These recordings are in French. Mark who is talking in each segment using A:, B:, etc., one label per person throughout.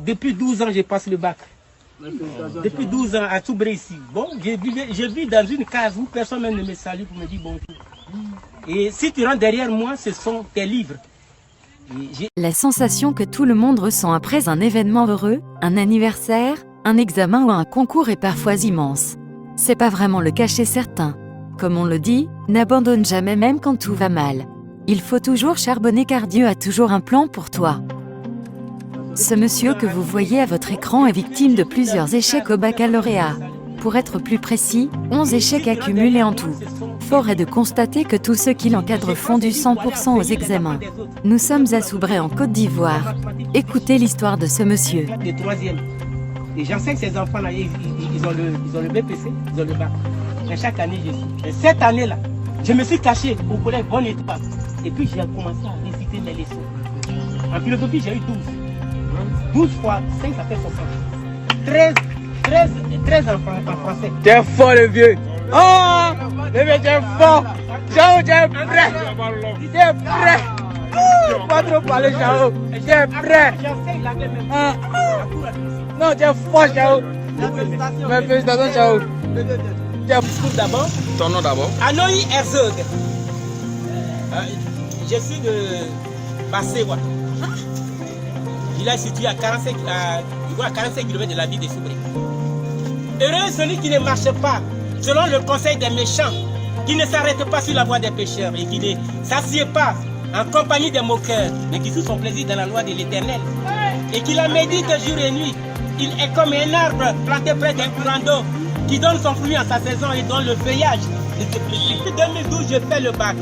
A: Depuis 12 ans, j'ai passé le bac. Depuis 12 ans à Toubré ici. Bon, je vis dans une case où personne même ne me salue pour me dire bonjour. Et si tu rentres derrière moi, ce sont tes livres.
B: La sensation que tout le monde ressent après un événement heureux, un anniversaire, un examen ou un concours est parfois immense. C'est pas vraiment le cas chez certains. Comme on le dit, n'abandonne jamais même quand tout va mal. Il faut toujours charbonner car Dieu a toujours un plan pour toi. Ce monsieur que vous voyez à votre écran est victime de plusieurs échecs au baccalauréat. Pour être plus précis, 11 échecs accumulés en tout. Fort est de constater que tous ceux qui l'encadrent font du 100% aux examens. Nous sommes à Soubré en Côte d'Ivoire. Écoutez l'histoire de ce monsieur.
A: Et j'enseigne ces enfants-là, ils ont le BPC, ils ont le bac. Et chaque année, je suis. Et cette année-là, je me suis caché au collège Bonne Étoile. Et puis j'ai commencé à réciter mes leçons. En philosophie, j'ai eu 12. 12 fois 5, ça fait 60. 13 en français.
C: T'es fort le vieux. Oh, bébé, t'es fort. Ciao, t'es prêt. T'es prêt. Pas trop parler, Ciao. T'es prêt.
A: J'enseigne l'anglais même.
C: Non, t'es fort, Ciao. Mes félicitations, Ciao.
A: D'abord.
C: Ton nom d'abord.
A: Anoï Herzog. Je suis de Bassewa. Il est situé à 45 km de la ville de Soubré. Heureux celui qui ne marche pas selon le conseil des méchants, qui ne s'arrête pas sur la voie des pécheurs et qui ne s'assied pas en compagnie des moqueurs, mais qui trouve son plaisir dans la loi de l'Éternel et qui la médite jour et nuit. Il est comme un arbre planté près d'un courant d'eau qui donne son fruit en sa saison et dont le feuillage ne se flétrit. Depuis 2012, je fais le bac.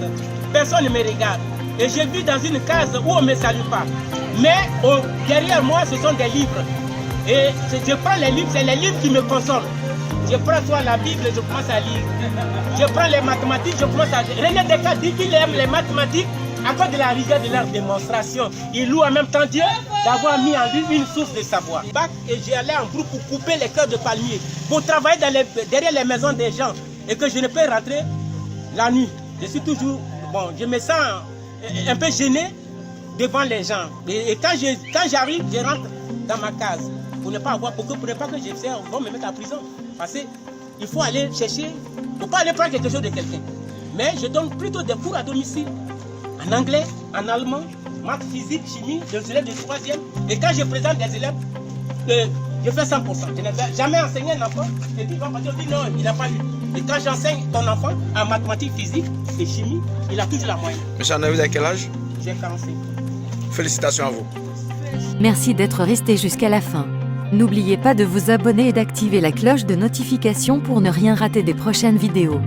A: Personne ne me regarde. Et je vis dans une case où on ne me salue pas. Mais derrière moi, ce sont des livres. Et je prends les livres, c'est les livres qui me consomment. Je prends soit la Bible, je commence à lire. Je prends les mathématiques, je commence à lire. René Descartes dit qu'il aime les mathématiques à cause de la rigueur de leur démonstration. Il loue en même temps Dieu d'avoir mis en lui une source de savoir. Et j'ai allé en groupe pour couper les cœurs de palmier, pour travailler derrière les maisons des gens. Et que je ne peux rentrer la nuit. Je suis toujours, je me sens un peu gêné devant les gens. Et quand j'arrive, je rentre dans ma case. Pour ne pas avoir beaucoup, pour ne pas que on va me mettre en prison. Parce qu'il faut aller chercher, il ne faut pas aller prendre quelque chose de quelqu'un. Mais je donne plutôt des cours à domicile. En anglais, en allemand, maths, physique, chimie, des élèves de 3e. Et quand je présente des élèves, je fais 100%. Je n'ai jamais enseigné un enfant. Et puis il va partir, on dit non, il n'a pas lu. Et quand j'enseigne ton enfant en mathématiques, physique et chimie, il a toujours la moyenne.
C: Monsieur Anaïs, à quel âge?
A: J'ai 45.
C: Félicitations à vous.
B: Merci d'être resté jusqu'à la fin. N'oubliez pas de vous abonner et d'activer la cloche de notification pour ne rien rater des prochaines vidéos.